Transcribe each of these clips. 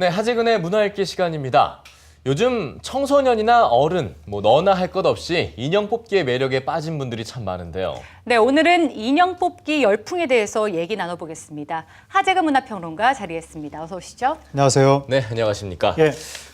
네, 하재근의 문화읽기 시간입니다. 요즘 청소년이나 어른, 너나 할 것 없이 인형 뽑기의 매력에 빠진 분들이 참 많은데요. 네, 오늘은 인형 뽑기 열풍에 대해서 얘기 나눠보겠습니다. 하재근 문화평론가 자리했습니다. 어서 오시죠. 안녕하세요. 네, 안녕하십니까. 예.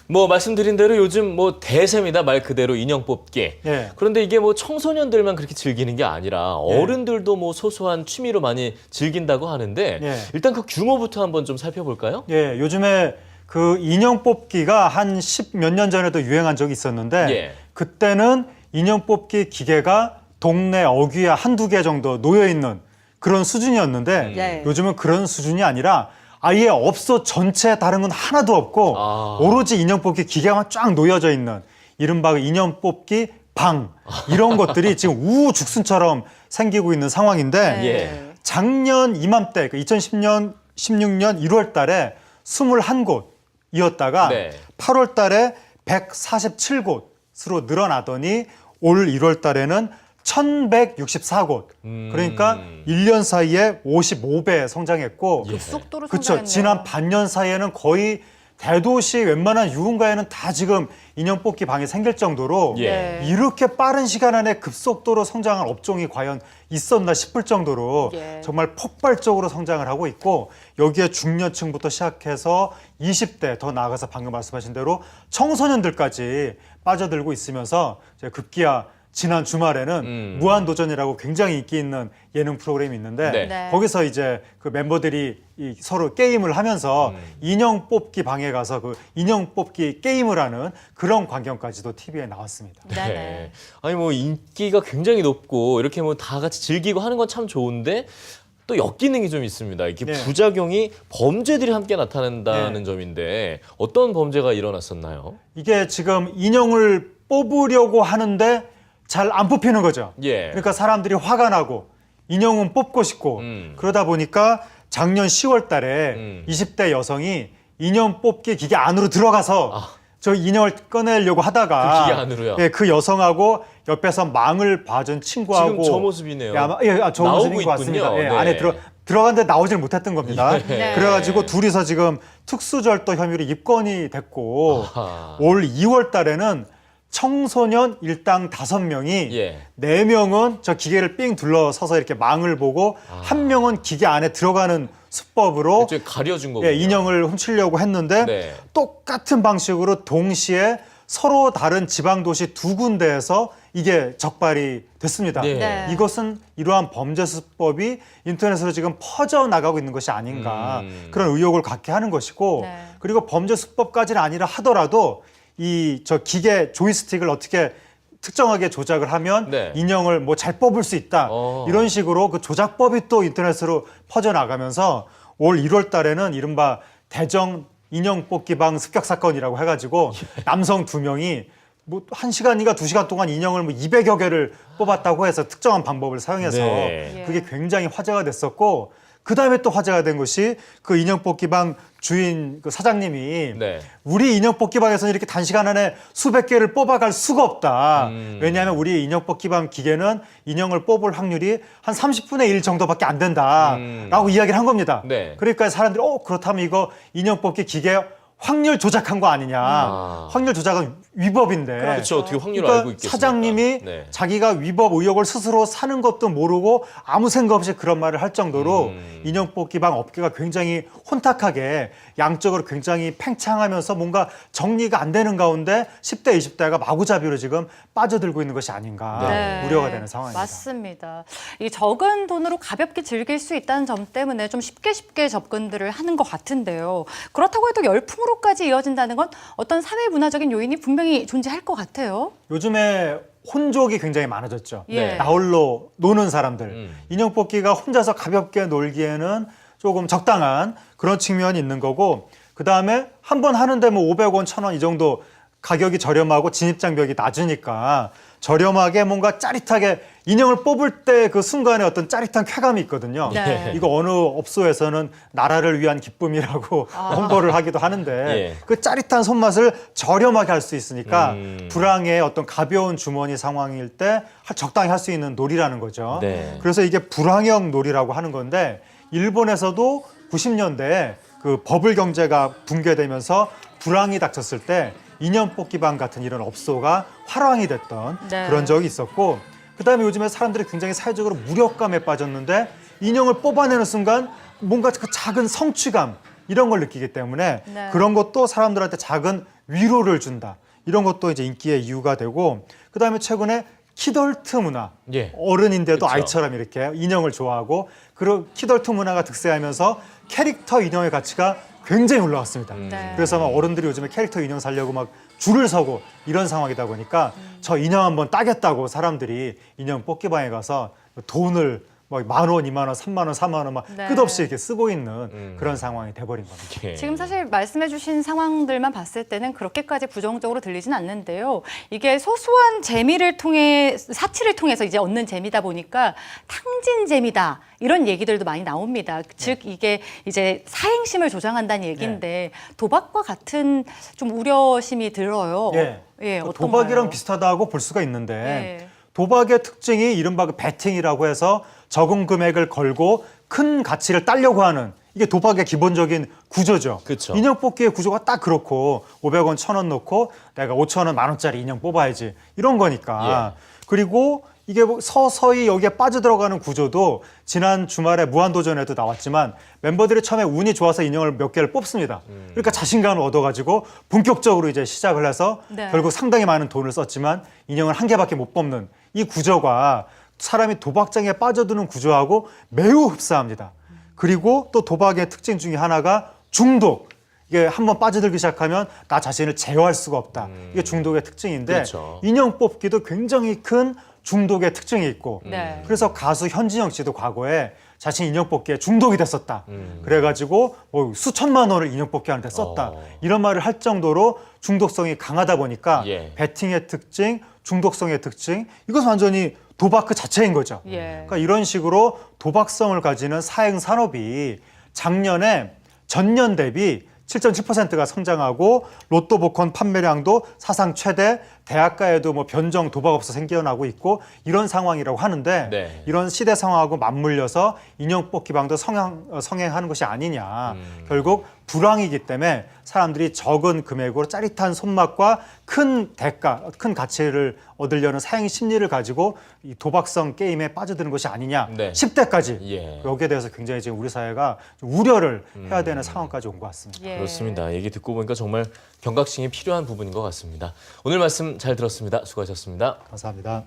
말씀드린 대로 요즘 대세입니다. 말 그대로 인형 뽑기. 예. 그런데 이게 청소년들만 그렇게 즐기는 게 아니라 어른들도 소소한 취미로 많이 즐긴다고 하는데 예. 일단 그 규모부터 한번 좀 살펴볼까요? 예, 요즘에 그 인형 뽑기가 한 10 몇 년 전에도 유행한 적이 있었는데 예. 그때는 인형 뽑기 기계가 동네 어귀에 한두 개 정도 놓여 있는 그런 수준이었는데 예. 요즘은 그런 수준이 아니라 아예 업소 전체에 다른 건 하나도 없고 오로지 인형 뽑기 기계만 쫙 놓여져 있는 이른바 인형 뽑기 방 이런 것들이 지금 우후죽순처럼 생기고 있는 상황인데 예. 작년 이맘때 2010년 16년 1월 달에 21곳이었다가 네. 8월 달에 147곳으로 늘어나더니 올 1월 달에는 1164곳. 그러니까 1년 사이에 55배 성장했고 급속도로 그렇죠. 성장했네요. 지난 반년 사이에는 거의 대도시 웬만한 유흥가에는 다 지금 인형 뽑기 방이 생길 정도로 예. 이렇게 빠른 시간 안에 급속도로 성장한 업종이 과연 있었나 싶을 정도로 예. 정말 폭발적으로 성장을 하고 있고 여기에 중년층부터 시작해서 20대 더 나아가서 방금 말씀하신 대로 청소년들까지 빠져들고 있으면서 이제 급기야 지난 주말에는 무한도전이라고 굉장히 인기 있는 예능 프로그램이 있는데 네. 네. 거기서 이제 그 멤버들이 서로 게임을 하면서 인형 뽑기 방에 가서 그 인형 뽑기 게임을 하는 그런 광경까지도 TV에 나왔습니다. 네네. 아니 인기가 굉장히 높고 이렇게 다 같이 즐기고 하는 건 참 좋은데 또 역기능이 좀 있습니다. 이게 네. 부작용이 범죄들이 함께 나타난다는 네. 점인데 어떤 범죄가 일어났었나요? 이게 지금 인형을 뽑으려고 하는데 잘 안 뽑히는 거죠. 예. 그러니까 사람들이 화가 나고 인형은 뽑고 싶고 그러다 보니까 작년 10월 달에 20대 여성이 인형 뽑기 기계 안으로 들어가서 저 인형을 꺼내려고 하다가 그 기계 안으로요? 예, 그 여성하고 옆에서 망을 봐준 친구하고 지금 저 모습이네요. 예, 저 나오고 모습인 것 같습니다. 있군요. 예, 네. 안에 들어갔는데 나오질 못했던 겁니다. 네. 그래가지고 둘이서 지금 특수절도 혐의로 입건이 됐고 아하. 올 2월 달에는 청소년 일당 5명이 예. 4명은 저 기계를 삥 둘러서서 이렇게 망을 보고 한 명은 기계 안에 들어가는 수법으로 일종의 가려준 거군요. 예, 인형을 훔치려고 했는데 네. 똑같은 방식으로 동시에 서로 다른 지방도시 2군데에서 이게 적발이 됐습니다. 네. 네. 이것은 이러한 범죄 수법이 인터넷으로 지금 퍼져나가고 있는 것이 아닌가 그런 의혹을 갖게 하는 것이고 네. 그리고 범죄 수법까지는 아니라 하더라도 저 기계 조이스틱을 어떻게 특정하게 조작을 하면 네. 인형을 잘 뽑을 수 있다. 이런 식으로 그 조작법이 또 인터넷으로 퍼져나가면서 올 1월 달에는 이른바 대정 인형 뽑기방 습격 사건이라고 해가지고 남성 2명이 1시간인가 2시간 동안 인형을 200여 개를 뽑았다고 해서 특정한 방법을 사용해서 네. 그게 굉장히 화제가 됐었고 그 다음에 또 화제가 된 것이 그 인형 뽑기방 주인 그 사장님이 네. 우리 인형 뽑기방에서는 이렇게 단시간 안에 수백 개를 뽑아갈 수가 없다. 왜냐하면 우리 인형 뽑기방 기계는 인형을 뽑을 확률이 한 30분의 1 정도밖에 안 된다라고 이야기를 한 겁니다. 네. 그러니까 사람들이 그렇다면 이거 인형 뽑기 기계 확률 조작한 거 아니냐. 확률 조작은 위법인데. 그렇죠. 어떻게 확률을 그러니까 알고 있겠습니까? 사장님이 네. 자기가 위법 의혹을 스스로 사는 것도 모르고 아무 생각 없이 그런 말을 할 정도로 인형 뽑기방 업계가 굉장히 혼탁하게 양적으로 굉장히 팽창하면서 뭔가 정리가 안 되는 가운데 10대, 20대가 마구잡이로 지금 빠져들고 있는 것이 아닌가 네. 우려가 되는 상황입니다. 맞습니다. 이 적은 돈으로 가볍게 즐길 수 있다는 점 때문에 좀 쉽게 접근들을 하는 것 같은데요. 그렇다고 해도 열풍으로까지 이어진다는 건 어떤 사회 문화적인 요인이 분명히 존재할 것 같아요. 요즘에 혼족이 굉장히 많아졌죠. 예. 나홀로 노는 사람들. 인형 뽑기가 혼자서 가볍게 놀기에는 조금 적당한 그런 측면이 있는 거고 그다음에 한 번 하는데 500원, 1,000원 이 정도 가격이 저렴하고 진입장벽이 낮으니까 저렴하게 뭔가 짜릿하게 인형을 뽑을 때 그 순간에 어떤 짜릿한 쾌감이 있거든요. 네. 이거 어느 업소에서는 나라를 위한 기쁨이라고 홍보를 하기도 하는데 예. 그 짜릿한 손맛을 저렴하게 할 수 있으니까 불황의 어떤 가벼운 주머니 상황일 때 적당히 할 수 있는 놀이라는 거죠. 네. 그래서 이게 불황형 놀이라고 하는 건데 일본에서도 90년대에 그 버블 경제가 붕괴되면서 불황이 닥쳤을 때 인형 뽑기방 같은 이런 업소가 화랑이 됐던 네. 그런 적이 있었고, 그다음에 요즘에 사람들이 굉장히 사회적으로 무력감에 빠졌는데 인형을 뽑아내는 순간 뭔가 그 작은 성취감 이런 걸 느끼기 때문에 네. 그런 것도 사람들한테 작은 위로를 준다. 이런 것도 이제 인기의 이유가 되고, 그다음에 최근에 키덜트 문화, 예. 어른인데도 그쵸. 아이처럼 이렇게 인형을 좋아하고 그런 키덜트 문화가 득세하면서 캐릭터 인형의 가치가 굉장히 올라왔습니다. 네. 그래서 막 어른들이 요즘에 캐릭터 인형 사려고 막 줄을 서고 이런 상황이다 보니까 저 인형 한번 따겠다고 사람들이 인형 뽑기방에 가서 돈을 막 10,000원, 20,000원, 30,000원, 40,000원 막 네. 끝없이 이렇게 쓰고 있는 그런 상황이 돼버린 겁니다. 예. 지금 사실 말씀해주신 상황들만 봤을 때는 그렇게까지 부정적으로 들리진 않는데요. 이게 소소한 재미를 통해 사치를 통해서 이제 얻는 재미다 보니까 탕진 재미다 이런 얘기들도 많이 나옵니다. 즉 이게 이제 사행심을 조장한다는 얘기인데 도박과 같은 좀 우려심이 들어요. 예, 어떤가요? 도박이랑 비슷하다고 볼 수가 있는데 예. 도박의 특징이 이른바 그 베팅이라고 해서 적은 금액을 걸고 큰 가치를 따려고 하는, 이게 도박의 기본적인 구조죠. 그쵸. 인형 뽑기의 구조가 딱 그렇고 500원, 1,000원 넣고 내가 5,000원, 10,000원짜리 인형 뽑아야지 이런 거니까. 그리고 이게 뭐 서서히 여기에 빠져들어가는 구조도 지난 주말에 무한도전에도 나왔지만 멤버들이 처음에 운이 좋아서 인형을 몇 개를 뽑습니다. 그러니까 자신감을 얻어가지고 본격적으로 이제 시작을 해서 네. 결국 상당히 많은 돈을 썼지만 인형을 한 개밖에 못 뽑는 이 구조가 사람이 도박장에 빠져드는 구조하고 매우 흡사합니다. 그리고 또 도박의 특징 중에 하나가 중독. 이게 한번 빠져들기 시작하면 나 자신을 제어할 수가 없다. 이게 중독의 특징인데 그렇죠. 인형 뽑기도 굉장히 큰 중독의 특징이 있고, 네. 그래서 가수 현진영 씨도 과거에 자신 인형 뽑기에 중독이 됐었다. 그래가지고 뭐 수천만 원을 인형 뽑기 하는데 썼다. 이런 말을 할 정도로 중독성이 강하다 보니까 예. 베팅의 특징, 중독성의 특징, 이것은 완전히 도박 그 자체인 거죠. 예. 그러니까 이런 식으로 도박성을 가지는 사행 산업이 작년에 전년 대비 7.7%가 성장하고 로또 복권 판매량도 사상 최대, 대학가에도 뭐 변정 도박업소 생겨나고 있고 이런 상황이라고 하는데 네. 이런 시대 상황하고 맞물려서 인형 뽑기방도 성행하는 것이 아니냐. 결국 불황이기 때문에 사람들이 적은 금액으로 짜릿한 손맛과 큰 대가, 큰 가치를 얻으려는 사행 심리를 가지고 이 도박성 게임에 빠져드는 것이 아니냐. 네. 10대까지 예. 여기에 대해서 굉장히 지금 우리 사회가 좀 우려를 해야 되는 상황까지 온 것 같습니다. 예. 그렇습니다. 얘기 듣고 보니까 정말 경각심이 필요한 부분인 것 같습니다. 오늘 말씀 잘 들었습니다. 수고하셨습니다. 감사합니다.